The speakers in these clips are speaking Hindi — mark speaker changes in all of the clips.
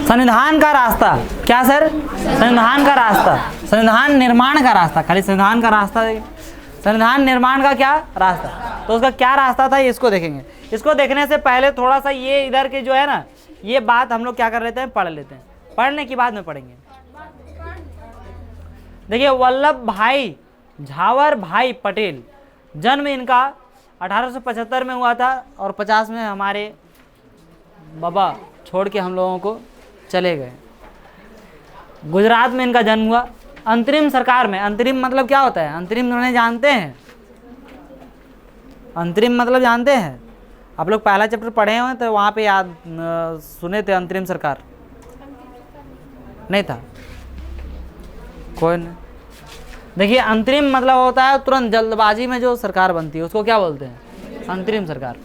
Speaker 1: संविधान का रास्ता क्या सर? संविधान का रास्ता, संविधान निर्माण का रास्ता, खाली संविधान का रास्ता देखिए, संविधान निर्माण का क्या रास्ता, तो उसका क्या रास्ता था इसको देखेंगे। इसको देखने से पहले थोड़ा सा ये इधर के जो है ना, ये बात हम लोग क्या कर लेते हैं, पढ़ लेते हैं, पढ़ने की बाद में पढ़ेंगे। देखिए वल्लभ भाई झावर भाई पटेल, जन्म इनका 1875 में हुआ था और 50 में हमारे बाबा छोड़ के हम लोगों को चले गए। गुजरात में इनका जन्म हुआ। अंतरिम सरकार में, अंतरिम मतलब क्या होता है? अंतरिम उन्हें जानते हैं? अंतरिम मतलब जानते हैं? आप लोग पहला चैप्टर पढ़े हुए तो वहाँ पे याद सुने थे अंतरिम सरकार? नहीं था? कोई नहीं। देखिए अंतरिम मतलब होता है तुरंत जल्दबाजी में जो सरकार बनती है उसको क्या बोलते हैं? अंतरिम सरकार।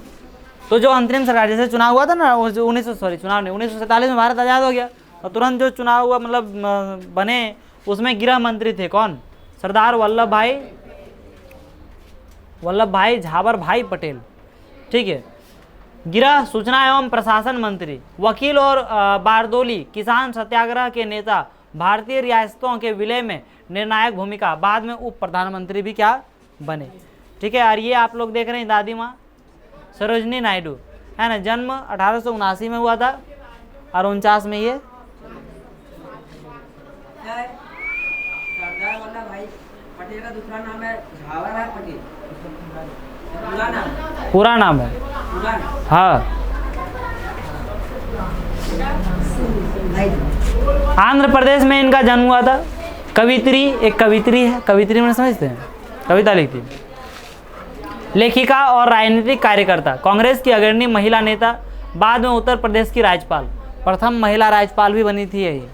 Speaker 1: तो जो अंतरिम सरकार, जैसे चुनाव हुआ था ना 1947 में भारत आज़ाद हो गया और तुरंत जो चुनाव हुआ मतलब बने, उसमें गृह मंत्री थे कौन? सरदार वल्लभ भाई झावर भाई पटेल। ठीक है। गृह, सूचना एवं प्रशासन मंत्री, वकील और बारदोली, किसान सत्याग्रह के नेता, भारतीय रियासतों के विलय में निर्णायक भूमिका, बाद में उप प्रधानमंत्री भी क्या बने। ठीक है। और ये आप लोग देख रहे हैं दादी माँ सरोजनी नायडू, है ना, जन्म 1879 में हुआ था और 49 में ये
Speaker 2: सरदार वल्लभ भाई पटेल का दूसरा नाम है झावर भाई पटेल,
Speaker 1: पूरा नाम है। हाँ। आंध्र प्रदेश में इनका जन्म हुआ था। कवित्री, एक कवित्री है, कवित्री में समझते हैं, कविता लिखती है। लेखिका और राजनीतिक कार्यकर्ता, कांग्रेस की अग्रणी महिला नेता, बाद में उत्तर प्रदेश की राज्यपाल, प्रथम महिला राज्यपाल भी बनी थी ये,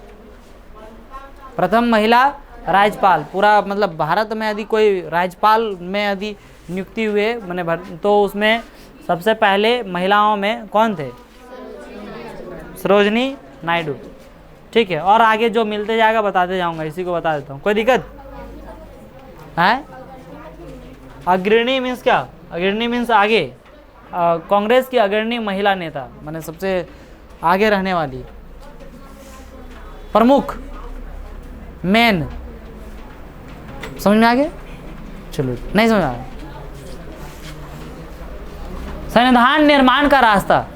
Speaker 1: प्रथम महिला राज्यपाल। पूरा मतलब भारत में यदि कोई राज्यपाल में यदि नियुक्ति हुए मैंने तो उसमें सबसे पहले महिलाओं में कौन थे? सरोजनी नायडू। ठीक है। और आगे जो मिलते जाएगा बताते जाऊंगा, इसी को बता देता हूँ, कोई दिक्कत है? अग्रणी मीन्स क्या? अग्रणी मीन्स आगे, कांग्रेस की अग्रणी महिला नेता माने सबसे आगे रहने वाली, प्रमुख, मेन। समझ में आ गया? चलो, नहीं समझ में आ गया? संविधान निर्माण का रास्ता,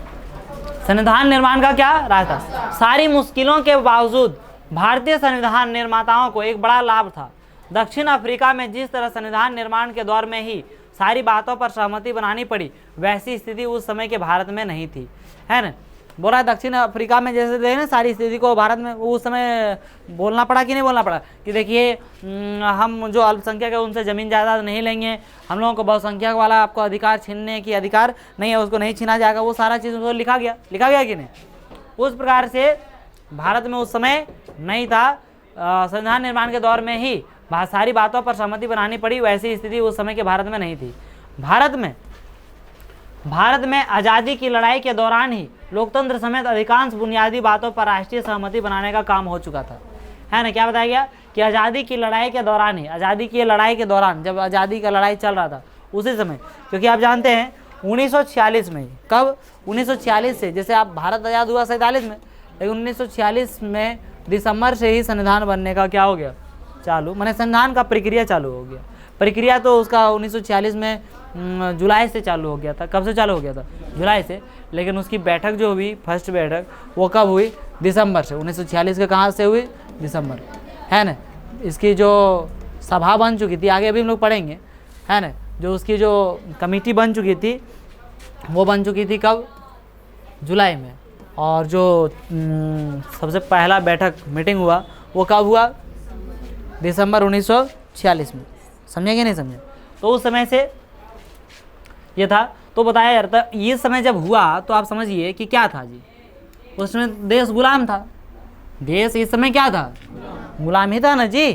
Speaker 1: संविधान निर्माण का क्या रास्ता? सारी मुश्किलों के बावजूद भारतीय संविधान निर्माताओं को एक बड़ा लाभ था। दक्षिण अफ्रीका में जिस तरह संविधान निर्माण के दौर में ही सारी बातों पर सहमति बनानी पड़ी, वैसी स्थिति उस समय के भारत में नहीं थी, है ना। बोला दक्षिण अफ्रीका में जैसे देखे ना सारी स्थिति को, भारत में उस समय बोलना पड़ा कि नहीं बोलना पड़ा कि देखिए हम जो अल्पसंख्यक है उनसे ज़मीन जायदाद नहीं लेंगे, हम लोगों को बहुसंख्यक वाला आपको अधिकार छीनने की अधिकार नहीं है, उसको नहीं छीना जाएगा, वो सारा चीज़ उसको लिखा गया कि नहीं। उस प्रकार से भारत में उस समय नहीं था, संविधान निर्माण के दौर में ही सारी बातों पर सहमति बनानी पड़ी, वैसी स्थिति उस समय के भारत में नहीं थी। भारत में आज़ादी की लड़ाई के दौरान ही लोकतंत्र समेत अधिकांश बुनियादी बातों पर राष्ट्रीय सहमति बनाने का काम हो चुका था, है ना। क्या बताया गया कि आज़ादी की लड़ाई के दौरान ही, आज़ादी की लड़ाई के दौरान, जब आज़ादी का लड़ाई चल रहा था उसी समय, क्योंकि आप जानते हैं 1946 में, कब 1946 से, जैसे आप भारत आज़ाद हुआ 47 में, लेकिन 1946 में दिसंबर से ही संविधान बनने का क्या हो गया चालू, माने संविधान का प्रक्रिया चालू हो गया। प्रक्रिया तो उसका 1946 में जुलाई से चालू हो गया था। कब से चालू हो गया था? जुलाई से। लेकिन उसकी बैठक जो हुई, फर्स्ट बैठक, वो कब हुई? दिसंबर से। 1946 के कहाँ से हुई? दिसंबर, है ना। इसकी जो सभा बन चुकी थी, आगे अभी हम लोग पढ़ेंगे, है ना, जो उसकी जो कमेटी बन चुकी थी वो बन चुकी थी कब? जुलाई में। और जो सबसे पहला बैठक मीटिंग हुआ वो कब हुआ? दिसंबर 1946 में। समझे कि नहीं समझे? तो उस समय से ये था। तो बताया जाता है ये समय जब हुआ तो आप समझिए कि क्या था जी, उस समय देश गुलाम था। देश इस समय क्या था? गुलाम ही था ना जी।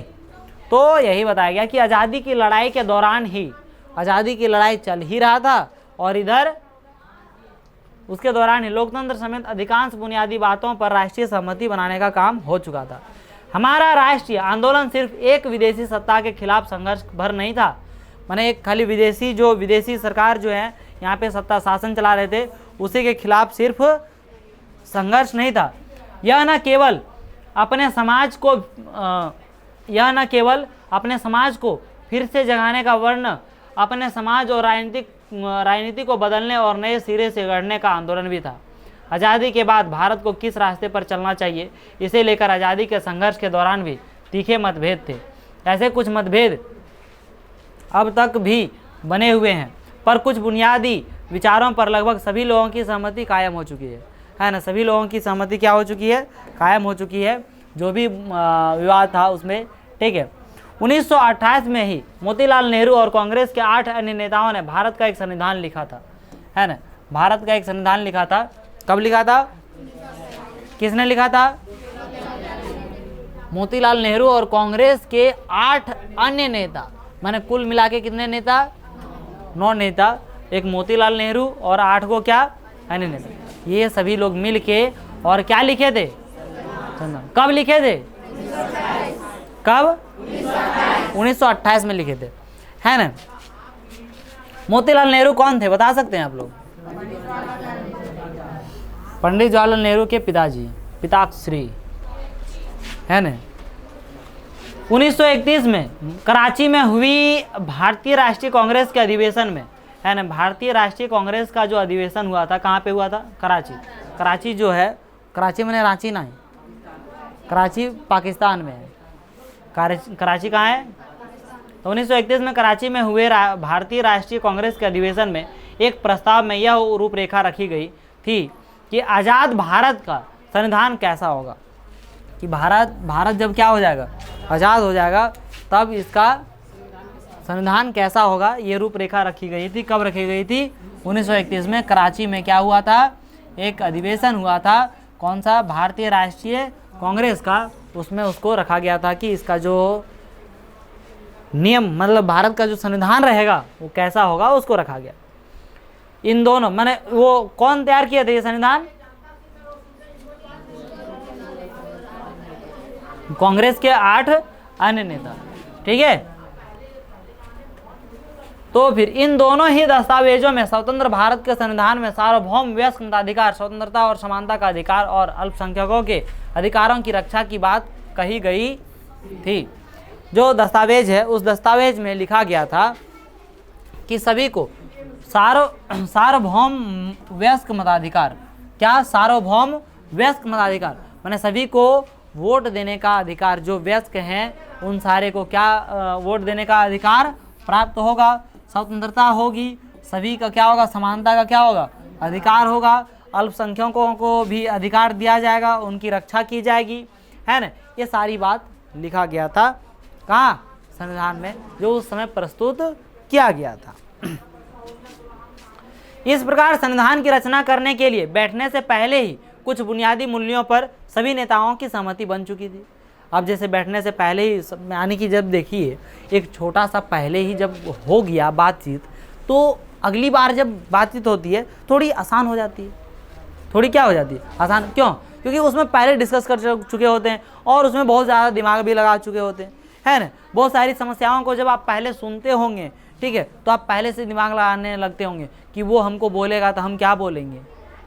Speaker 1: तो यही बताया गया कि आज़ादी की लड़ाई के दौरान ही, आज़ादी की लड़ाई चल ही रहा था और इधर उसके दौरान ही लोकतंत्र समेत अधिकांश बुनियादी बातों पर राष्ट्रीय सहमति बनाने का काम हो चुका था। हमारा राष्ट्रीय आंदोलन सिर्फ एक विदेशी सत्ता के खिलाफ संघर्ष भर नहीं था, माने एक खाली विदेशी सरकार जो है यहाँ पे सत्ता शासन चला रहे थे उसी के खिलाफ सिर्फ संघर्ष नहीं था, यह न केवल अपने समाज को फिर से जगाने का वरन अपने समाज और राजनीति को बदलने और नए सिरे से गढ़ने का आंदोलन भी था। आज़ादी के बाद भारत को किस रास्ते पर चलना चाहिए, इसे लेकर आज़ादी के संघर्ष के दौरान भी तीखे मतभेद थे। ऐसे कुछ मतभेद अब तक भी बने हुए हैं, पर कुछ बुनियादी विचारों पर लगभग सभी लोगों की सहमति कायम हो चुकी है ना। सभी लोगों की सहमति क्या हो चुकी है? कायम हो चुकी है। जो भी विवाद था उसमें, ठीक है। 1928 में ही मोतीलाल नेहरू और कांग्रेस के 8 अन्य नेताओं ने भारत का एक संविधान लिखा था, है ना। भारत का एक संविधान लिखा था। कब लिखा था? किसने लिखा था? मोतीलाल नेहरू और कांग्रेस के 8 अन्य नेता, माने कुल मिला के कितने नेता? 9 नेता। एक मोतीलाल नेहरू और 8 को क्या? अन्य नेता। ये सभी लोग मिल के और क्या लिखे थे? कब लिखे थे? कब? 1928 में लिखे थे, है ना। मोतीलाल नेहरू कौन थे, बता सकते हैं आप लोग? पंडित जवाहरलाल नेहरू के पिताजी, पिताश्री, है ना। 1931 में कराची में हुई भारतीय राष्ट्रीय कांग्रेस के अधिवेशन में, है ना। भारतीय राष्ट्रीय कांग्रेस का जो अधिवेशन हुआ था, कहाँ पे हुआ था? कराची। कराची जो है, कराची मैंने रांची नहीं, कराची पाकिस्तान में है। कराची कहाँ है? तो 1931 में कराची में हुए भारतीय राष्ट्रीय कांग्रेस के अधिवेशन में एक प्रस्ताव में यह रूपरेखा रखी गई थी कि आज़ाद भारत का संविधान कैसा होगा, कि भारत जब क्या हो जाएगा? आज़ाद हो जाएगा, तब इसका संविधान कैसा होगा, ये रूपरेखा रखी गई थी। कब रखी गई थी? 1931 में कराची में क्या हुआ था? एक अधिवेशन हुआ था। कौन सा? भारतीय राष्ट्रीय कांग्रेस का। उसमें उसको रखा गया था कि इसका जो नियम, मतलब भारत का जो संविधान रहेगा वो कैसा होगा, उसको रखा गया। इन दोनों, माने वो कौन तैयार किए थे ये संविधान? कांग्रेस के 8 अन्य नेता, ठीक है। तो फिर इन दोनों ही दस्तावेजों में स्वतंत्र भारत के संविधान में सार्वभौम वयस्क मताधिकार, स्वतंत्रता और समानता का अधिकार और अल्पसंख्यकों के अधिकारों की रक्षा की बात कही गई थी। जो दस्तावेज है, उस दस्तावेज में लिखा गया था कि सभी को सार्वभौम वयस्क मताधिकार। क्या? सार्वभौम वयस्क मताधिकार, माने सभी को वोट देने का अधिकार। जो वयस्क हैं उन सारे को क्या वोट देने का अधिकार प्राप्त होगा। स्वतंत्रता होगी, सभी का क्या होगा? समानता का क्या होगा? अधिकार होगा। अल्पसंख्यकों को भी अधिकार दिया जाएगा, उनकी रक्षा की जाएगी, है ना। ये सारी बात लिखा गया था कहाँ? संविधान में, जो उस समय प्रस्तुत किया गया था। इस प्रकार संविधान की रचना करने के लिए बैठने से पहले ही कुछ बुनियादी मूल्यों पर सभी नेताओं की सहमति बन चुकी थी। अब जैसे बैठने से पहले ही, यानी कि जब देखिए एक छोटा सा पहले ही जब हो गया बातचीत, तो अगली बार जब बातचीत होती है थोड़ी आसान हो जाती है। थोड़ी क्या हो जाती है? आसान। क्यों? क्योंकि उसमें पहले डिस्कस कर चुके होते हैं और उसमें बहुत ज़्यादा दिमाग भी लगा चुके होते हैं, है ना। बहुत सारी समस्याओं को जब आप पहले सुनते होंगे, ठीक है, तो आप पहले से दिमाग लगाने लगते होंगे कि वो हमको बोलेगा तो हम क्या बोलेंगे,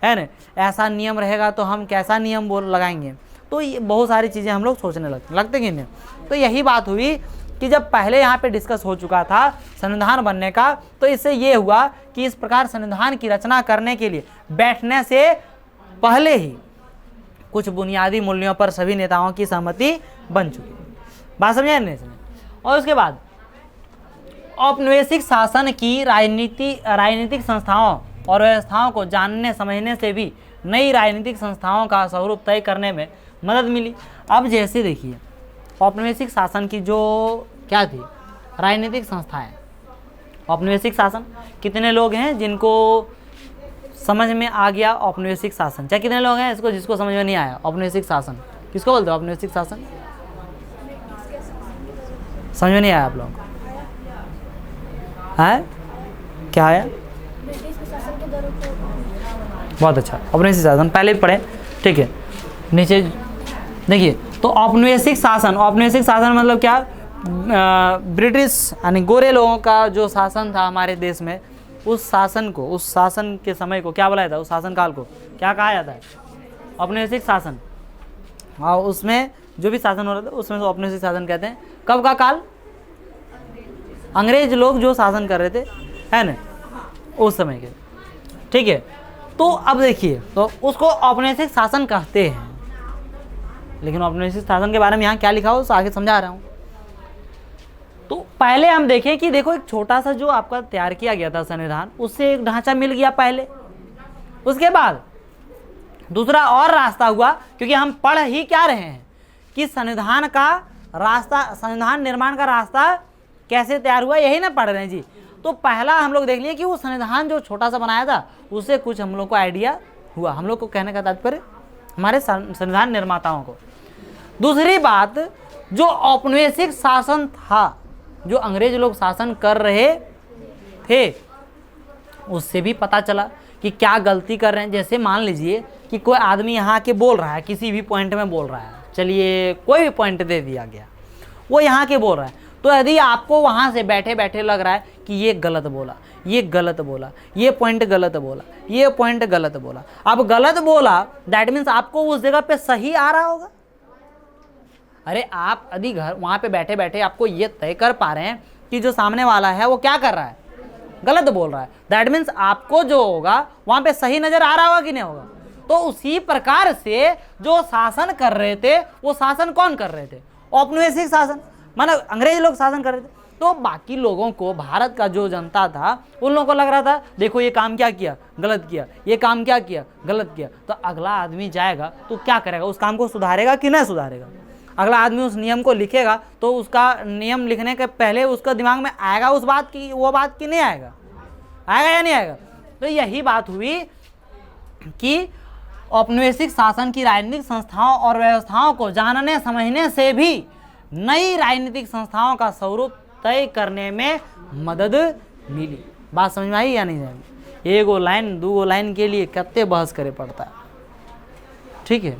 Speaker 1: है ना। ऐसा नियम रहेगा तो हम कैसा नियम लगाएंगे। तो ये बहुत सारी चीज़ें हम लोग सोचने लगते कि नहीं। तो यही बात हुई कि जब पहले यहाँ पे डिस्कस हो चुका था संविधान बनने का, तो इससे ये हुआ कि इस प्रकार संविधान की रचना करने के लिए बैठने से पहले ही कुछ बुनियादी मूल्यों पर सभी नेताओं की सहमति बन चुकी। बात समझे नहीं समझे? और उसके बाद औपनिवेशिक शासन की राजनीतिक संस्थाओं और व्यवस्थाओं को जानने समझने से भी नई राजनीतिक संस्थाओं का स्वरूप तय करने में मदद मिली। अब जैसे देखिए औपनिवेशिक शासन की जो क्या थी? राजनीतिक संस्थाएं। औपनिवेशिक शासन, कितने लोग हैं जिनको समझ में आ गया औपनिवेशिक शासन? चाहे कितने लोग हैं इसको जिसको समझ में नहीं आया औपनिवेशिक शासन? किसको बोलते हो औपनिवेशिक शासन? समझ में नहीं आया आप लोगों को? है क्या है? बहुत अच्छा, औपनिवेशिक शासन पहले भी पढ़े, ठीक है। नीचे देखिए, तो औपनिवेशिक शासन मतलब क्या? ब्रिटिश यानी गोरे लोगों का जो शासन था हमारे देश में, उस शासन के समय को क्या बुलाया था? उस शासन काल को क्या कहा जाता है? औपनिवेशिक शासन। और उसमें जो भी शासन हो रहा था उसमें तो औपनिवेशिक शासन कहते हैं। कब का काल? अंग्रेज लोग जो शासन कर रहे थे, है ना, उस समय के। ठीक है, तो अब देखिए, तो उसको औपनिवेशिक शासन कहते हैं, लेकिन औपनिवेशिक शासन के बारे में यहाँ क्या लिखा हो उस आगे समझा रहा हूँ। तो पहले हम देखें कि देखो एक छोटा सा जो आपका तैयार किया गया था संविधान, उससे एक ढांचा मिल गया पहले। उसके बाद दूसरा और रास्ता हुआ, क्योंकि हम पढ़ ही क्या रहे हैं कि संविधान का रास्ता, संविधान निर्माण का रास्ता कैसे तैयार हुआ, यही ना पढ़ रहे हैं जी। तो पहला हम लोग देख लिए कि वो संविधान जो छोटा सा बनाया था उससे कुछ हम लोग को आइडिया हुआ। हम लोग को कहने का तात्पर्य हमारे संविधान निर्माताओं को। दूसरी बात, जो औपनिवेशिक शासन था, जो अंग्रेज लोग शासन कर रहे थे, उससे भी पता चला कि क्या गलती कर रहे हैं। जैसे मान लीजिए कि कोई आदमी यहाँ के बोल रहा है, किसी भी पॉइंट में बोल रहा है, चलिए कोई भी पॉइंट दे दिया गया, वो यहाँ के बोल रहा है, तो यदि आपको वहाँ से बैठे बैठे लग रहा है कि ये गलत बोला, ये गलत बोला, ये पॉइंट गलत बोला, ये पॉइंट गलत बोला, अब गलत बोला, दैट मीन्स आपको उस जगह पे सही आ रहा होगा। अरे आप यदि घर वहाँ पे बैठे बैठे आपको ये तय कर पा रहे हैं कि जो सामने वाला है वो क्या कर रहा है, गलत बोल रहा है, दैट मीन्स आपको जो होगा वहाँ पे सही नजर आ रहा होगा कि नहीं होगा। तो उसी प्रकार से जो शासन कर रहे थे, वो शासन कौन कर रहे थे? औपनिवेशिक शासन, माना अंग्रेज लोग शासन कर रहे थे। तो बाकी लोगों को, भारत का जो जनता था, उन लोगों को लग रहा था देखो ये काम क्या किया, गलत किया, ये काम क्या किया, गलत किया। तो अगला आदमी जाएगा तो क्या करेगा, उस काम को सुधारेगा कि नहीं सुधारेगा? अगला आदमी उस नियम को लिखेगा तो उसका नियम लिखने के पहले उसका दिमाग में आएगा उस बात की, वो बात की नहीं आएगा, आएगा या नहीं आएगा? तो यही बात हुई कि औपनिवेशिक शासन की राजनीतिक संस्थाओं और व्यवस्थाओं को जानने समझने से भी नई राजनीतिक संस्थाओं का स्वरूप तय करने में मदद मिली। बात समझ में आई या नहीं आई? एगो लाइन दूगो लाइन के लिए कितने बहस करे पड़ता है। ठीक है,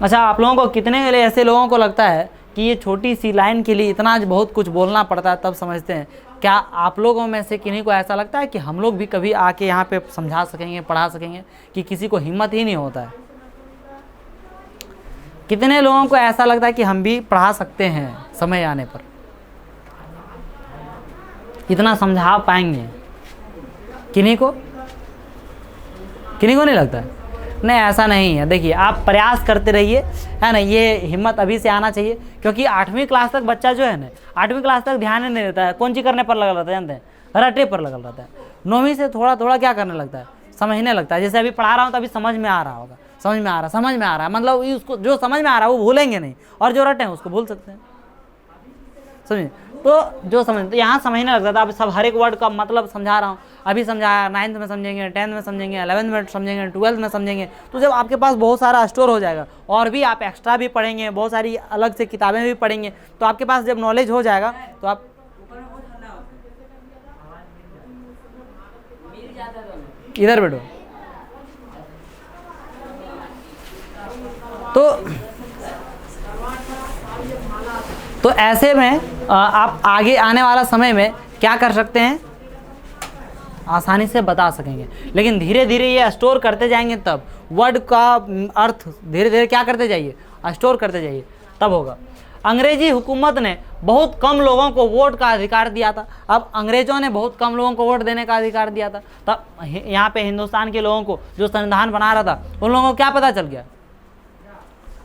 Speaker 1: अच्छा, आप लोगों को कितने ऐसे लोगों को लगता है कि ये छोटी सी लाइन के लिए इतना बहुत कुछ बोलना पड़ता है तब समझते हैं? क्या आप लोगों में से किन्हीं को ऐसा लगता है कि हम लोग भी कभी आके यहाँ पे समझा सकेंगे, पढ़ा सकेंगे? कि किसी को हिम्मत ही नहीं होता है? कितने लोगों को ऐसा लगता है कि हम भी पढ़ा सकते हैं समय आने पर, इतना समझा पाएंगे? किन्हीं को नहीं लगता है? नहीं, ऐसा नहीं है। देखिए, आप प्रयास करते रहिए, है ना, ये हिम्मत अभी से आना चाहिए। क्योंकि 8वीं क्लास तक बच्चा जो है ना, 8वीं क्लास तक ध्यान नहीं देता है, कौन चीज़ करने पर लगल रहता है जानते हैं? रटे पर लगल रहता है। 9वीं से थोड़ा थोड़ा क्या करने लगता है, समझने लगता है। जैसे अभी पढ़ा रहा हूँ तो अभी समझ में आ रहा होगा, समझ में आ रहा है, मतलब उसको जो समझ में आ रहा है वो भूलेंगे नहीं, और जो रटे हैं उसको भूल सकते हैं। समझिए, तो जो समझ, तो यहाँ समझने लगता था। अब सब हर एक वर्ड का मतलब समझा रहा हूँ, अभी समझाया, 9th में समझेंगे, 10th में समझेंगे, 11th में समझेंगे, 12th में समझेंगे। तो जब आपके पास बहुत सारा स्टोर हो जाएगा, और भी आप एक्स्ट्रा भी पढ़ेंगे, बहुत सारी अलग से किताबें भी पढ़ेंगे, तो आपके पास जब नॉलेज हो जाएगा तो आप इधर बैठो। तो ऐसे में आप आगे आने वाला समय में क्या कर सकते हैं, आसानी से बता सकेंगे। लेकिन धीरे धीरे ये स्टोर करते जाएंगे, तब वर्ड का अर्थ धीरे धीरे क्या करते जाइए, स्टोर करते जाइए, तब होगा। अंग्रेजी हुकूमत ने बहुत कम लोगों को वोट का अधिकार दिया था। अब अंग्रेजों ने बहुत कम लोगों को वोट देने का अधिकार दिया था, तब यहाँ पे हिंदुस्तान के लोगों को, जो संविधान बना रहा था, उन लोगों को क्या पता चल गया?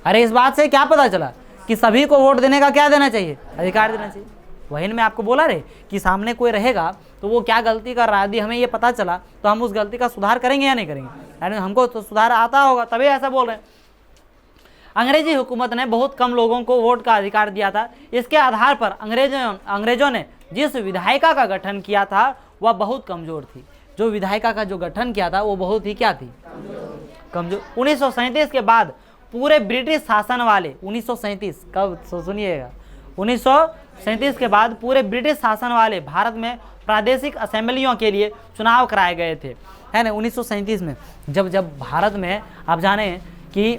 Speaker 1: अरे इस बात से क्या पता चला कि सभी को वोट देने का क्या देना चाहिए, अधिकार देना चाहिए। वही मैं आपको बोला रे कि सामने कोई रहेगा तो वो क्या गलती कर रहा है, यदि हमें ये पता चला तो हम उस गलती का सुधार करेंगे या नहीं करेंगे? यानी हमको तो सुधार आता होगा, तभी ऐसा बोल रहे हैं। अंग्रेजी हुकूमत ने बहुत कम लोगों को वोट का अधिकार दिया था। इसके आधार पर अंग्रेजों ने जिस विधायिका का गठन किया था वह बहुत कमज़ोर थी। जो विधायिका का जो गठन किया था वो बहुत ही क्या थी, कमज़ोर। 1937 के बाद पूरे ब्रिटिश शासन वाले, 1937 कब सुनिएगा, 1937 के बाद पूरे ब्रिटिश शासन वाले भारत में प्रादेशिक असेंबलियों के लिए चुनाव कराए गए थे, है ना। 1937 में जब भारत में आप जाने कि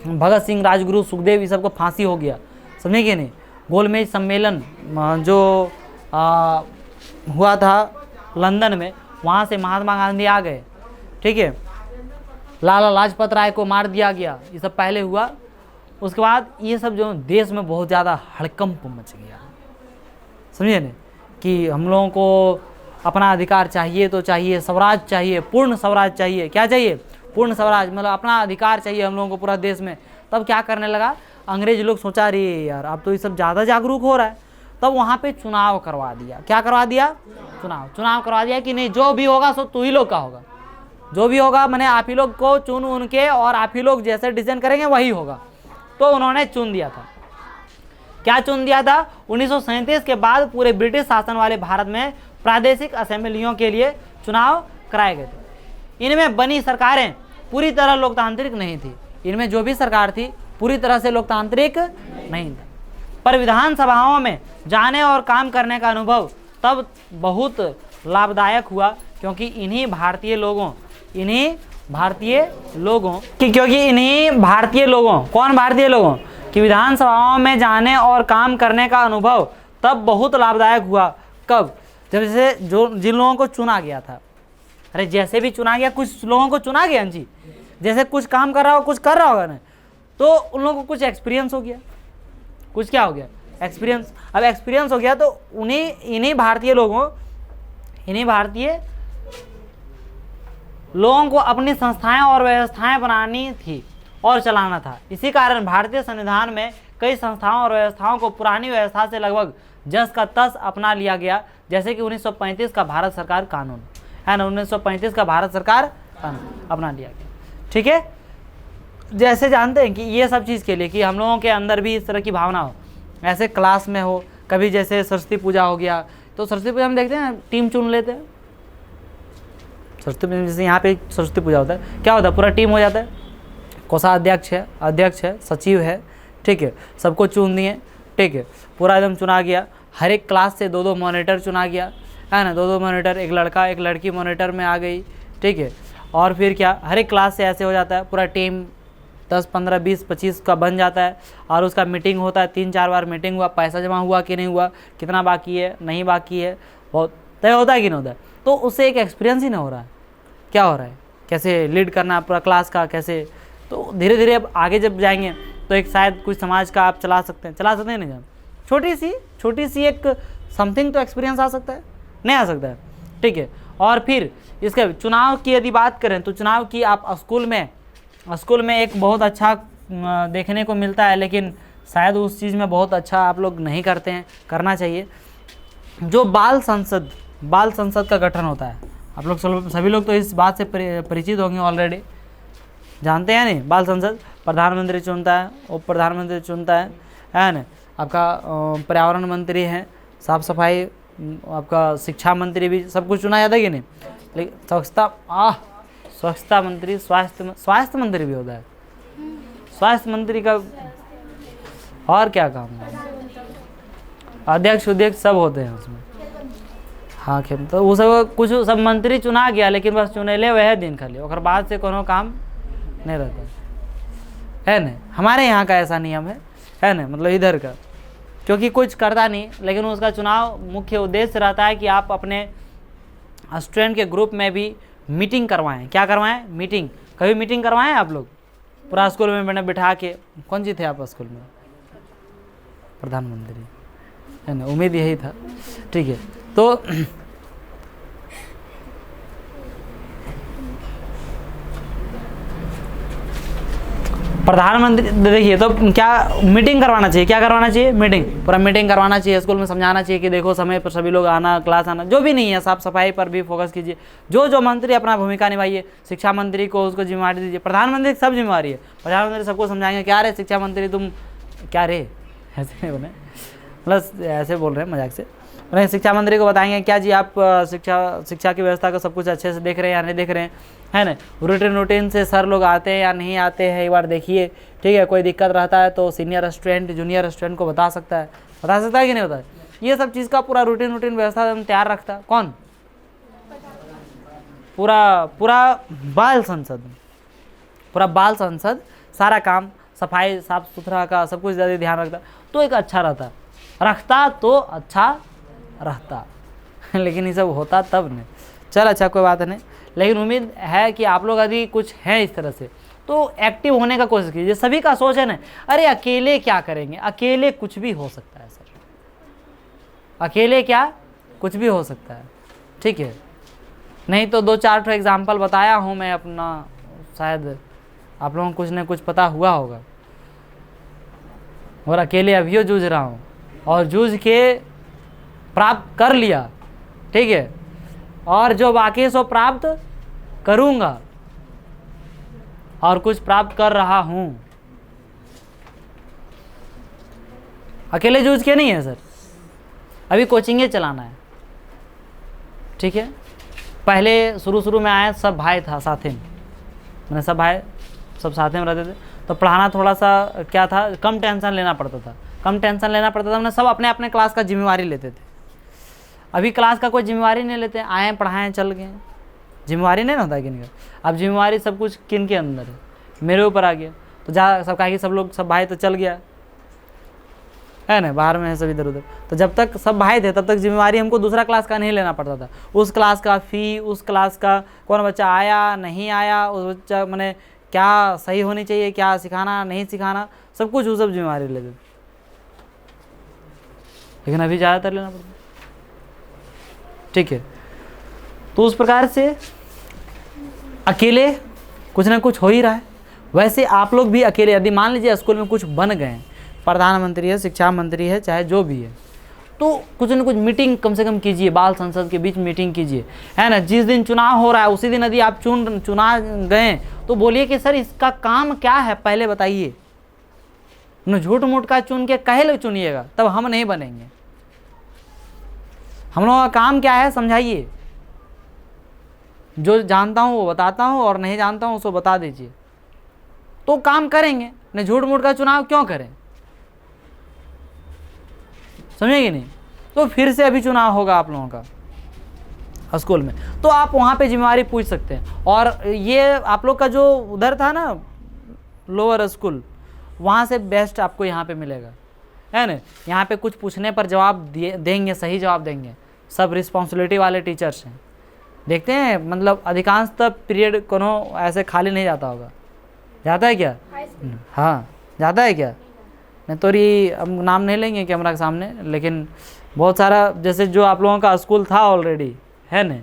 Speaker 1: भगत सिंह, राजगुरु, सुखदेव, ये सबको फांसी हो गया, समझे कि नहीं। गोलमेज सम्मेलन जो हुआ था लंदन में, वहाँ से महात्मा गांधी आ गए, ठीक है। लाला लाजपत राय को मार दिया गया, ये सब पहले हुआ। उसके बाद ये सब जो देश में बहुत ज़्यादा हड़कंप मच गया, समझे न, कि हम लोगों को अपना अधिकार चाहिए तो चाहिए, स्वराज चाहिए, पूर्ण स्वराज चाहिए। क्या चाहिए? पूर्ण स्वराज, मतलब अपना अधिकार चाहिए हम लोगों को पूरा देश में। तब क्या करने लगा, अंग्रेज लोग सोचा अरे यार अब तो ये सब ज़्यादा जागरूक हो रहा है, तब वहाँ पे चुनाव करवा दिया। क्या करवा दिया? चुनाव करवा दिया कि नहीं जो भी होगा सो तू ही लोग का होगा, जो भी होगा मैंने आप ही लोग को चुन उनके, और आप ही लोग जैसे डिसीजन करेंगे वही होगा। तो उन्होंने चुन दिया था। क्या चुन दिया था? 1937 के बाद पूरे ब्रिटिश शासन वाले भारत में प्रादेशिक असेंबलियों के लिए चुनाव कराए गए थे। इनमें बनी सरकारें पूरी तरह लोकतांत्रिक नहीं थी, इनमें जो भी सरकार थी पूरी तरह से लोकतांत्रिक नहीं था, पर विधानसभाओं में जाने और काम करने का अनुभव तब बहुत लाभदायक हुआ, क्योंकि इन्हीं भारतीय लोगों कौन भारतीय लोगों कि विधानसभाओं में जाने और काम करने का अनुभव तब बहुत लाभदायक हुआ। कब? जब जैसे जिन लोगों को चुना गया था, अरे जैसे भी चुना गया, कुछ लोगों को चुना गया जी, जैसे कुछ काम कर रहा हो, कुछ कर रहा होगा ना, तो उन लोगों को कुछ एक्सपीरियंस हो गया, कुछ क्या हो गया? एक्सपीरियंस। अब एक्सपीरियंस हो गया तो इन्हीं भारतीय लोगों को अपनी संस्थाएं और व्यवस्थाएं बनानी थी और चलाना था। इसी कारण भारतीय संविधान में कई संस्थाओं और व्यवस्थाओं को पुरानी व्यवस्था से लगभग जस का तस अपना लिया गया, जैसे कि 1935 का भारत सरकार कानून है ना, 1935 का भारत सरकार कानून अपना लिया गया। ठीक है, जैसे जानते हैं कि ये सब चीज़ के लिए कि हम लोगों के अंदर भी इस तरह की भावना हो, ऐसे क्लास में हो, कभी जैसे सरस्वती पूजा हो गया तो सरस्वती पूजा हम देखते हैं टीम चुन लेते हैं। सरस्वती पूजा जैसे यहाँ पे सरस्वती पूजा होता है, क्या होता है? पूरा टीम हो जाता है, कोषाध्यक्ष है, अध्यक्ष है, सचिव है, ठीक है, सबको चुन दिए, ठीक है, पूरा एकदम चुना गया। हर एक क्लास से 2-2 मॉनिटर चुना गया, है ना, 2-2 मॉनिटर, एक लड़का एक लड़की मॉनिटर में आ गई, ठीक है। और फिर क्या, हर एक क्लास से ऐसे हो जाता है, पूरा टीम 10, 15, 20, 25 का बन जाता है, और उसका मीटिंग होता है, 3-4 बार मीटिंग हुआ, पैसा जमा हुआ कि नहीं हुआ, कितना बाकी है, नहीं बाकी है, बहुत तय होता है कि नहीं होता है। तो उससे एक एक्सपीरियंस ही नहीं हो रहा है, क्या हो रहा है, कैसे लीड करना पूरा क्लास का, कैसे। तो धीरे धीरे अब आगे जब जाएंगे तो एक शायद कुछ समाज का आप चला सकते हैं नहीं, छोटी सी एक समथिंग तो एक्सपीरियंस आ सकता है, नहीं आ सकता है, ठीक है। और फिर इसके चुनाव की यदि बात करें तो चुनाव की आप स्कूल में एक बहुत अच्छा देखने को मिलता है, लेकिन शायद उस चीज़ में बहुत अच्छा आप लोग नहीं करते हैं, करना चाहिए। जो बाल संसद का गठन होता है, आप लोग सभी लोग तो इस बात से परिचित होंगे ऑलरेडी, जानते हैं नहीं। बाल संसद प्रधानमंत्री चुनता है, उप प्रधानमंत्री चुनता है ना, आपका पर्यावरण मंत्री है, साफ सफाई, आपका शिक्षा मंत्री भी, सब कुछ चुना जाता है कि नहीं। लेकिन स्वच्छता मंत्री, स्वास्थ्य मंत्री भी होता है, स्वास्थ्य मंत्री का और क्या काम है, अध्यक्ष सब होते हैं उसमें। हाँ खेल, तो वो सब मंत्री चुना गया, लेकिन बस चुनेले वह दिन खाली, और बाद से कोनो काम नहीं रहता है ना। हमारे यहाँ का ऐसा नियम है ना, मतलब इधर का, क्योंकि कुछ करता नहीं, लेकिन उसका चुनाव मुख्य उद्देश्य रहता है कि आप अपने स्टूडेंट के ग्रुप में भी मीटिंग करवाएं। क्या करवाएं? मीटिंग। कभी मीटिंग करवाएं आप लोग? पूरा स्कूल में मैंने बिठा के, कौन सी थे आप स्कूल में? प्रधानमंत्री है ना, उम्मीद यही था, ठीक है। तो प्रधानमंत्री देखिए, तो क्या मीटिंग करवाना चाहिए, क्या करवाना चाहिए? पूरा मीटिंग करवाना चाहिए, स्कूल में समझाना चाहिए कि देखो समय पर सभी लोग आना, क्लास आना, जो भी नहीं है साफ सफाई पर भी फोकस कीजिए, जो मंत्री अपना भूमिका निभाइए। शिक्षा मंत्री को उसको जिम्मेवारी दीजिए, प्रधानमंत्री की सब जिम्मेवारी है, प्रधानमंत्री सबको समझाएंगे। क्या रे शिक्षा मंत्री तुम, क्या रे, ऐसे नहीं बने, मतलब ऐसे बोल रहे हैं मजाक से। उन्हें शिक्षा मंत्री को बताएंगे क्या जी आप शिक्षा की व्यवस्था को सब कुछ अच्छे से देख रहे हैं या नहीं देख रहे हैं, है ना। रूटीन से सर लोग आते हैं या नहीं आते हैं, एक बार देखिए, ठीक है। कोई दिक्कत रहता है तो सीनियर स्टूडेंट जूनियर स्टूडेंट को बता सकता है कि नहीं होता है। ये सब चीज़ का पूरा रूटीन व्यवस्था हम तैयार रखता है कौन? पूरा बाल संसद सारा काम सफाई साफ सुथरा का सब कुछ ज़्यादा ध्यान रखता, तो एक अच्छा रखता तो अच्छा रहता लेकिन ये सब होता तब नहीं। चल अच्छा कोई बात नहीं, लेकिन उम्मीद है कि आप लोग यदि कुछ हैं इस तरह से तो एक्टिव होने का कोशिश कीजिए। सभी का सोच है ना, अरे अकेले क्या करेंगे, अकेले कुछ भी हो सकता है सर, अकेले क्या कुछ भी हो सकता है, ठीक है। नहीं तो 2-4 एग्जाम्पल बताया हूँ मैं अपना, शायद आप लोगों को कुछ न कुछ पता हुआ होगा। और अकेले अभी जूझ रहा हूँ और जूझ के प्राप्त कर लिया, ठीक है, और जो बाकी सो प्राप्त करूँगा और कुछ प्राप्त कर रहा हूँ। अकेले जूझ के नहीं है सर, अभी कोचिंगे चलाना है, ठीक है। पहले शुरू में आए सब भाई था साथ में, मैंने सब भाई सब साथ में रहते थे, तो पढ़ाना थोड़ा सा क्या था, कम टेंशन लेना पड़ता था, मैंने सब अपने अपने क्लास का जिम्मेवारी लेते थे। अभी क्लास का कोई जिम्मेवारी नहीं लेते, आए पढ़ाएं चल गए, जिम्मेवारी नहीं होता किन का। अब जिम्मेवारी सब कुछ किन के अंदर है, मेरे ऊपर आ गया। तो जा सब कहा कि सब लोग सब भाई तो चल गया है ना, बाहर में है सब इधर उधर। तो जब तक सब भाई थे तब तक जिम्मेवारी हमको दूसरा क्लास का नहीं लेना पड़ता था। उस क्लास का फ़ी, उस क्लास का कौन बच्चा आया नहीं आया, उस बच्चा मैंने क्या सही होनी चाहिए, क्या सिखाना नहीं सिखाना, सब कुछ वो सब जिम्मेवारी लेते थे। लेकिन अभी ज़्यादातर लेना पड़ता, ठीक है। तो उस प्रकार से अकेले कुछ ना कुछ हो ही रहा है। वैसे आप लोग भी अकेले, यदि मान लीजिए स्कूल में कुछ बन गए, प्रधानमंत्री है, शिक्षा मंत्री है, चाहे जो भी है, तो कुछ न कुछ मीटिंग कम से कम कीजिए, बाल संसद के बीच मीटिंग कीजिए, है ना। जिस दिन चुनाव हो रहा है उसी दिन यदि आप चुना गए तो बोलिए कि सर इसका काम क्या है पहले बताइए। न झूठ मूठ का चुन के कहे लोग चुनिएगा, तब हम नहीं बनेंगे। हम लोगों का काम क्या है समझाइए, जो जानता हूँ वो बताता हूँ और नहीं जानता हूँ उसको बता दीजिए, तो काम करेंगे। न झूठ मूठ का चुनाव क्यों करें, समझेंगे नहीं। तो फिर से अभी चुनाव होगा आप लोगों का स्कूल में, तो आप वहाँ पे जिम्मेवारी पूछ सकते हैं। और ये आप लोग का जो उधर था ना लोअर स्कूल, वहाँ से बेस्ट आपको यहाँ पे मिलेगा, है ना। यहाँ पे कुछ पूछने पर जवाब देंगे, सही जवाब देंगे, सब रिस्पॉन्सिबिलिटी वाले टीचर्स हैं। देखते हैं मतलब अधिकांशतः पीरियड कोनो ऐसे खाली नहीं जाता होगा, जाता है क्या? हाँ जाता है क्या? नहीं तो ये अब नाम नहीं लेंगे कैमरा के सामने, लेकिन बहुत सारा जैसे जो आप लोगों का स्कूल था ऑलरेडी, है ना,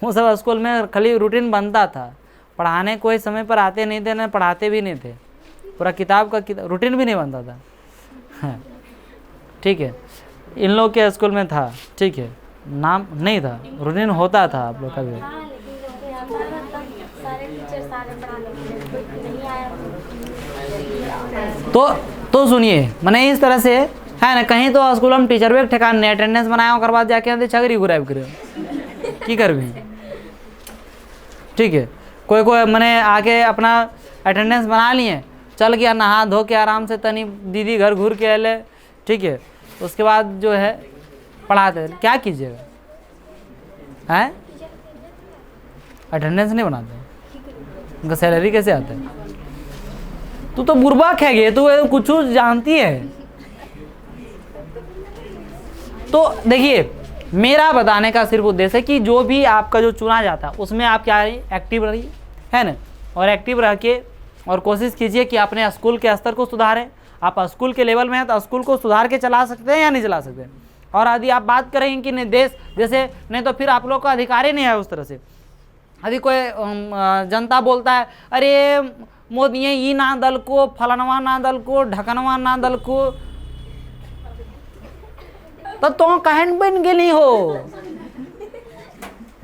Speaker 1: वो सब स्कूल में खाली रूटीन बनता था, पढ़ाने कोई समय पर आते नहीं थे, ना पढ़ाते भी नहीं थे, पूरा किताब का रूटीन भी नहीं बनता था, हाँ ठीक है। इन लोग के स्कूल में था, ठीक है, नाम नहीं था, रूटीन होता था आप लोग का भी। तो सुनिए, मैंने इस तरह से है ना, कहीं तो स्कूल में टीचर भी ठेकान नहीं, अटेंडेंस बनाया ओकर बाद जाके आते छगरी गुराब करे की करबी, ठीक है। कोई मैंने आके अपना अटेंडेंस बना लिए, चल गया, नहा धो के आराम से, तनी दीदी घर घूर के अले, ठीक है। उसके बाद जो है पढ़ाते, क्या कीजिएगा, हैं अटेंडेंस नहीं बनाते, उनका सैलरी कैसे आता है? तू तो बुर्बक है गे, तू कुछ जानती है। तो देखिए, मेरा बताने का सिर्फ उद्देश्य है कि जो भी आपका जो चुना जाता है उसमें आप क्या रहिए, एक्टिव रहिए, है ना। और एक्टिव रह के और कोशिश कीजिए कि अपने स्कूल के स्तर को सुधारें। आप स्कूल के लेवल में हैं तो स्कूल को सुधार के चला सकते हैं या नहीं चला सकते। और यदि आप बात करेंगे कि निर्देश जैसे, नहीं तो फिर आप लोग का अधिकार ही नहीं है उस तरह से। यदि कोई जनता बोलता है अरे मोदी ये ना दल को, फलानवा ना दल को, ढकनवा ना दल को, तो कहन बन गेली हो,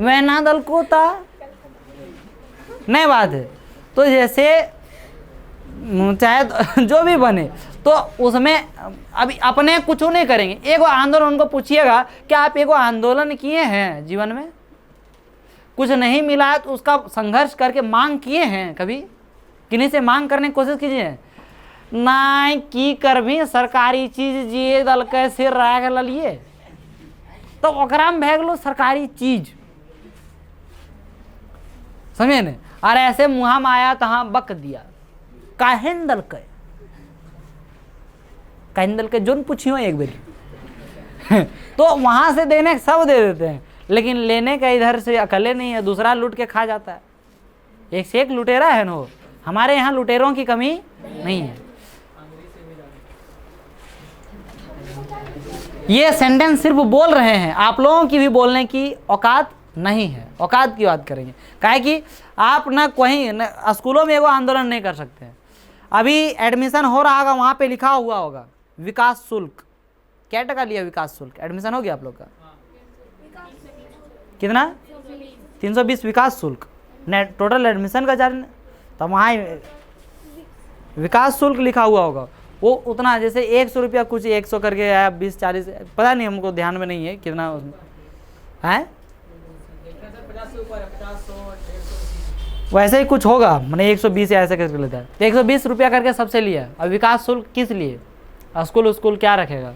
Speaker 1: मैं ना दल को था, नहीं बात है। तो जैसे चाहे जो भी बने, तो उसमें अभी अपने कुछ नहीं करेंगे। एगो आंदोलन, उनको पूछिएगा क्या आप एगो आंदोलन किए हैं जीवन में? कुछ नहीं मिला है तो उसका संघर्ष करके मांग किए हैं कभी? किन्हीं से मांग करने की कोशिश कीजिए। नहीं की कर भी सरकारी चीज जिए दल के सिर राग लिए, तो ओकरा में भे गलो सरकारी चीज, समझे ने। और ऐसे मुहा में आया तहाँ बक दिया, काहेन दल के जोन पूछियो एक बार तो वहां से देने सब दे देते हैं, लेकिन लेने का इधर से अकेले नहीं है, दूसरा लूट के खा जाता है। एक से एक लुटेरा है ना। हमारे यहाँ लुटेरों की कमी नहीं है। ये सेंटेंस सिर्फ बोल रहे हैं, आप लोगों की भी बोलने की औकात नहीं है। औकात की बात करेंगे, काहे कि आप ना कहीं न स्कूलों में एगो आंदोलन नहीं कर सकते हैं। अभी एडमिशन हो रहा होगा, वहाँ पे लिखा हुआ होगा विकास शुल्क। क्या टका लिया विकास शुल्क? एडमिशन हो गया आप लोग का? कितना? 320 विकास शुल्क। नेट टोटल एडमिशन का चार्ज, तो वहाँ विकास शुल्क लिखा हुआ होगा। वो उतना जैसे 100 रुपया कुछ 100 करके आया, 20-40 पता नहीं, हमको ध्यान में नहीं है कितना है। वैसे ही कुछ होगा, मैंने 120 या ऐसे करके लेता है। तो 120 रुपया करके सबसे लिया। अब विकास शुल्क किस लिए? स्कूल क्या रखेगा?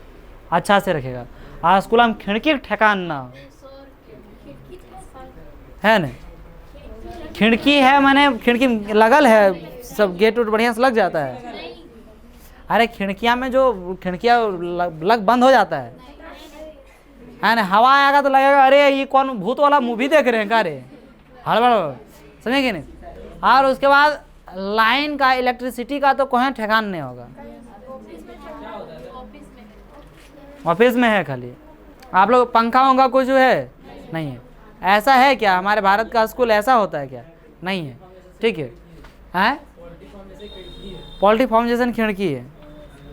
Speaker 1: अच्छा से रखेगा। और स्कूल में खिड़की ठेकान ना है न, खिड़की है, मैंने खिड़की लगल है, सब गेट उट बढ़िया से लग जाता है। अरे खिड़कियाँ में जो खिड़कियाँ लग बंद हो जाता है ना, हवा आएगा तो लगेगा अरे ये कौन भूत वाला मूवी देख रहे हैं क्या रे, हड़बड़, समझे कि नहीं। और उसके बाद लाइन का, इलेक्ट्रिसिटी का तो कोई ठेकान नहीं होगा। ऑफिस में है खाली। आप लोग पंखा वंखा कुछ है नहीं है। ऐसा है क्या? हमारे भारत का स्कूल ऐसा होता है क्या? नहीं है। ठीक है, हैं पोल्ट्री फार्म जैसे खिड़की है।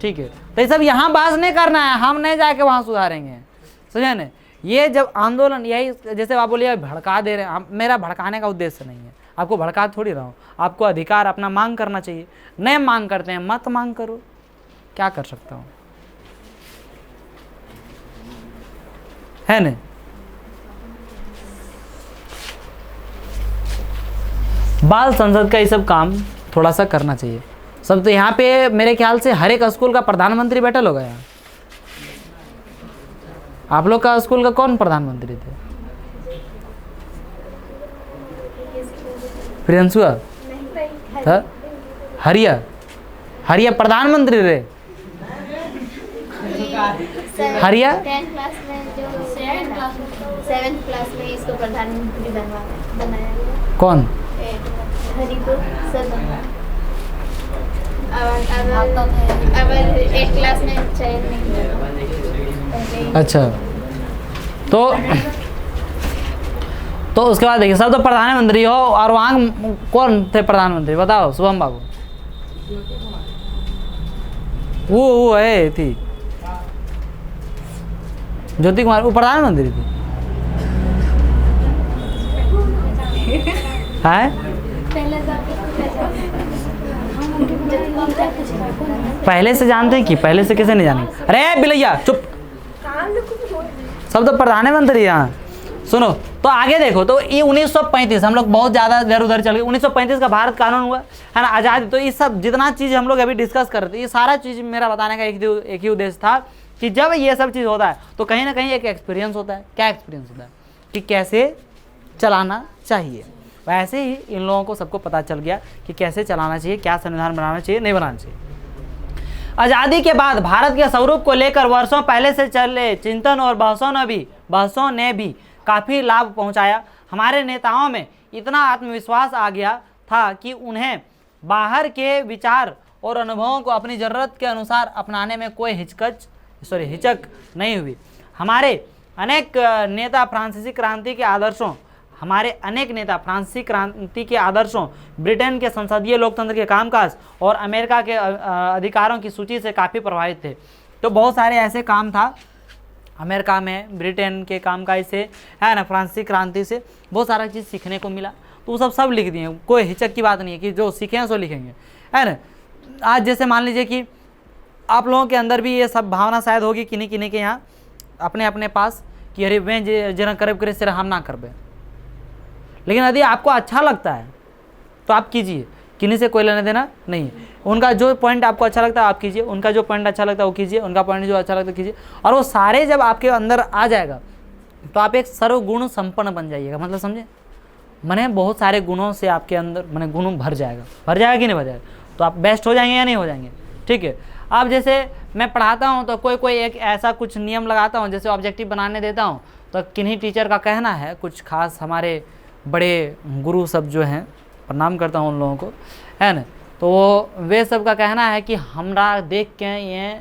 Speaker 1: ठीक है, तो ये सब यहाँ बात नहीं करना है, हम नहीं जाके वहाँ सुधारेंगे, समझे न। ये जब आंदोलन, यही जैसे आप बोलिए भड़का दे रहे हैं, मेरा भड़काने का उद्देश्य नहीं है, आपको भड़का थोड़ी रहा हूँ। आपको अधिकार अपना मांग करना चाहिए। नहीं मांग करते हैं, मत मांग करो, क्या कर सकता हूँ, है न। बाल संसद का ये सब काम थोड़ा सा करना चाहिए सब। तो यहाँ पे मेरे ख्याल से हर एक स्कूल का प्रधानमंत्री बैठल होगा यहाँ। आप लोग का स्कूल का कौन प्रधानमंत्री थे? प्रियंसुआ था? हरिया प्रधानमंत्री रहे। हरिया
Speaker 3: 10th क्लास में जो 7th क्लास में इसको प्रधानमंत्री बनाया गया।
Speaker 1: कौन?
Speaker 3: हरिपुर सर। अब 8th क्लास में चयन नहीं।
Speaker 1: अच्छा, तो उसके बाद देखिए, सब तो प्रधानमंत्री हो, और वहाँ कौन थे प्रधानमंत्री बताओ? शुभम बाबू, वो है थी ज्योति कुमार, वो प्रधानमंत्री थी है? पहले से जानते हैं कि पहले से कैसे नहीं जानेंगे? अरे बिलैया चुप, सब तो प्रधानमंत्री यहाँ। सुनो, तो आगे देखो, तो ये 1935, हम लोग बहुत ज़्यादा इधर उधर चल गए। 1935 का भारत कानून हुआ है ना, आज़ादी। तो ये सब जितना चीज़ हम लोग अभी डिस्कस कर रहे थे, ये सारा चीज़ मेरा बताने का एक ही उद्देश्य था कि जब ये सब चीज़ होता है तो कहीं ना कहीं एक एक्सपीरियंस होता है। क्या एक्सपीरियंस होता है? कि कैसे चलाना चाहिए। वैसे ही इन लोगों को सबको पता चल गया कि कैसे चलाना चाहिए, क्या संविधान बनाना चाहिए, नहीं बनाना चाहिए। आज़ादी के बाद भारत के स्वरूप को लेकर वर्षों पहले से चले चिंतन और बहसों ने भी काफ़ी लाभ पहुंचाया। हमारे नेताओं में इतना आत्मविश्वास आ गया था कि उन्हें बाहर के विचार और अनुभवों को अपनी ज़रूरत के अनुसार अपनाने में कोई हिचक नहीं हुई। हमारे अनेक नेता फ्रांसीसी क्रांति के आदर्शों, ब्रिटेन के संसदीय लोकतंत्र के कामकाज और अमेरिका के अधिकारों की सूची से काफ़ी प्रभावित थे। तो बहुत सारे ऐसे काम था अमेरिका में, ब्रिटेन के कामकाज से, है ना, फ्रांसीसी क्रांति से बहुत सारा चीज़ सीखने को मिला। तो वो सब लिख दिए, कोई हिचक की बात नहीं है कि जो सीखे हैं सो लिखेंगे, है ना। आज जैसे मान लीजिए कि आप लोगों के अंदर भी ये सब भावना शायद होगी किन्हीं किन्हीं के यहाँ अपने अपने पास कि अरे वे जना करब करे सिर हम ना करबे। लेकिन यदि आपको अच्छा लगता है तो आप कीजिए, किन्हीं से कोई लेना देना नहीं। उनका जो पॉइंट आपको अच्छा लगता है आप कीजिए, उनका जो पॉइंट अच्छा लगता है वो कीजिए, उनका पॉइंट जो अच्छा लगता है कीजिए। और वो सारे जब आपके अंदर आ जाएगा तो आप एक सर्वगुण संपन्न बन जाइएगा। मतलब समझे, मैंने बहुत सारे गुणों से आपके अंदर मैंने गुण भर जाएगा कि नहीं भर जाएगा, तो आप बेस्ट हो जाएंगे या नहीं हो जाएंगे। ठीक है, अब जैसे मैं पढ़ाता हूँ तो कोई एक ऐसा कुछ नियम लगाता हूँ, जैसे ऑब्जेक्टिव बनाने देता हूँ तो किन्हीं टीचर का कहना है, कुछ खास हमारे बड़े गुरु सब जो हैं, प्रणाम करता हूँ उन लोगों को, है ना, तो वे सब का कहना है कि हमरा देख के ये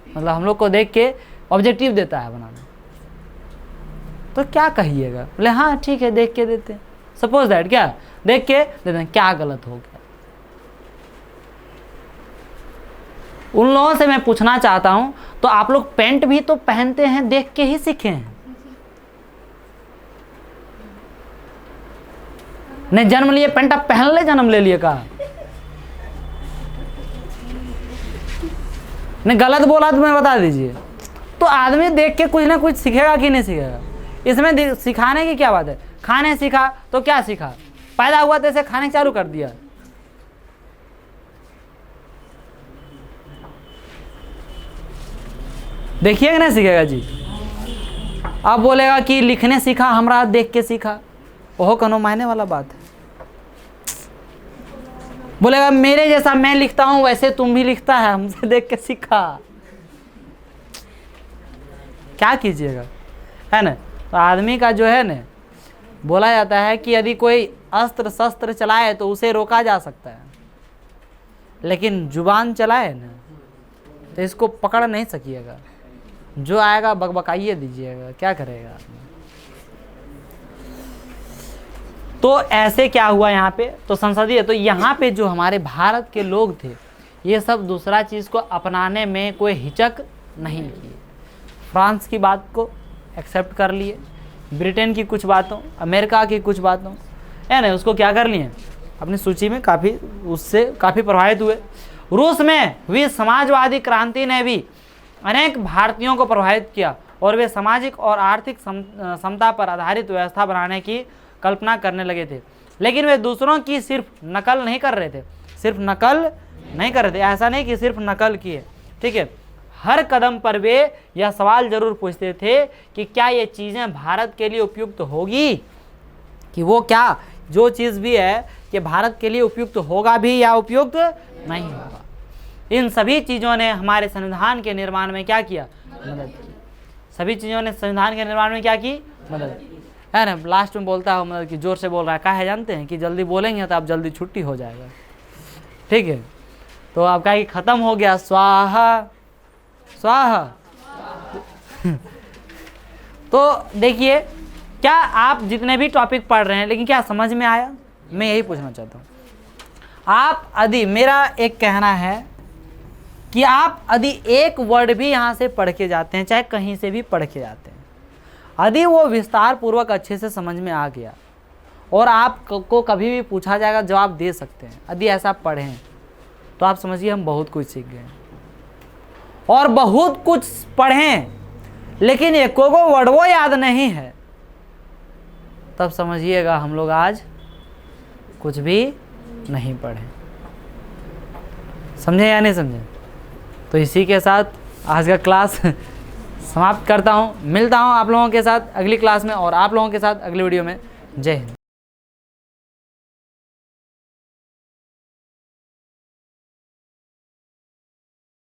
Speaker 1: मतलब हम लोग को देख के ऑब्जेक्टिव देता है बनाने। तो क्या कहिएगा? बोले हाँ ठीक है, देख के देते हैं, सपोज दैट, क्या देख के देते हैं, क्या गलत हो गया? उन लोगों से मैं पूछना चाहता हूं, तो आप लोग पैंट भी तो पहनते हैं, देख के ही सीखे हैं। नहीं जन्म लिए पैंट आप पहन ले, जन्म ले लिए का? नहीं गलत बोला तो मैं बता दीजिए। तो आदमी देख के कुछ ना कुछ सीखेगा कि नहीं सीखेगा? इसमें सिखाने की क्या बात है? खाने सीखा तो क्या सीखा? पैदा हुआ तो ऐसे खाने चालू कर दिया। देखिएगा नहीं सीखेगा जी। अब बोलेगा कि लिखने सीखा, हमरा देख के सीखा, ओहो कनो मायने वाला बात है। बोलेगा मेरे जैसा मैं लिखता हूं वैसे तुम भी लिखता है, हमसे देख के सीखा। क्या कीजिएगा, है ना? तो आदमी का जो है ना, बोला जाता है कि यदि कोई अस्त्र शस्त्र चलाए तो उसे रोका जा सकता है, लेकिन जुबान चलाए ना तो इसको पकड़ नहीं सकिएगा। जो आएगा बकबकाइए दीजिएगा, क्या करेगा आदमी। तो ऐसे क्या हुआ यहाँ पे, तो संसदीय, तो यहाँ पे जो हमारे भारत के लोग थे, ये सब दूसरा चीज़ को अपनाने में कोई हिचक नहीं किए। फ्रांस की बात को एक्सेप्ट कर लिए, ब्रिटेन की कुछ बातों, अमेरिका की कुछ बातों, है ना, उसको क्या कर लिए अपनी सूची में, काफ़ी उससे काफ़ी प्रभावित हुए। रूस में हुई समाजवादी क्रांति ने भी अनेक भारतीयों को प्रभावित किया और वे सामाजिक और आर्थिक समता पर आधारित व्यवस्था बनाने की कल्पना करने लगे थे। लेकिन वे दूसरों की सिर्फ नकल नहीं कर रहे थे, सिर्फ नकल नहीं कर रहे थे, ऐसा नहीं कि सिर्फ नकल किए, ठीक है। हर कदम पर वे यह सवाल जरूर पूछते थे कि क्या ये चीज़ें भारत के लिए उपयुक्त होगी, कि वो क्या जो चीज़ भी है कि भारत के लिए उपयुक्त होगा भी या उपयुक्त नहीं होगा। इन सभी चीज़ों ने हमारे संविधान के निर्माण में क्या किया, मदद की। सभी चीज़ों ने संविधान के निर्माण में क्या की, मदद की, है ना। लास्ट में बोलता है मदद की, जोर से बोल रहा है, क्या है जानते हैं कि जल्दी बोलेंगे तो आप जल्दी छुट्टी हो जाएगा, ठीक है। तो आपका कि ख़त्म हो गया, स्वाहा स्वाहा। तो देखिए, क्या आप जितने भी टॉपिक पढ़ रहे हैं, लेकिन क्या समझ में आया? मैं यही पूछना चाहता हूँ। आप यदि, मेरा एक कहना है कि आप यदि एक वर्ड भी यहाँ से पढ़ के जाते हैं, चाहे कहीं से भी पढ़ के जाते हैं, यदि वो विस्तार पूर्वक अच्छे से समझ में आ गया और आपको कभी भी पूछा जाएगा जवाब दे सकते हैं, यदि ऐसा पढ़ें, तो आप समझिए हम बहुत कुछ सीख गए। और बहुत कुछ पढ़ें लेकिन एक को वर्ड वो याद नहीं है, तब समझिएगा हम लोग आज कुछ भी नहीं पढ़े। समझे या नहीं समझे? तो इसी के साथ आज का क्लास समाप्त करता हूँ। मिलता हूँ आप लोगों के साथ अगली क्लास में और आप लोगों के साथ अगली वीडियो में। जय हिंद।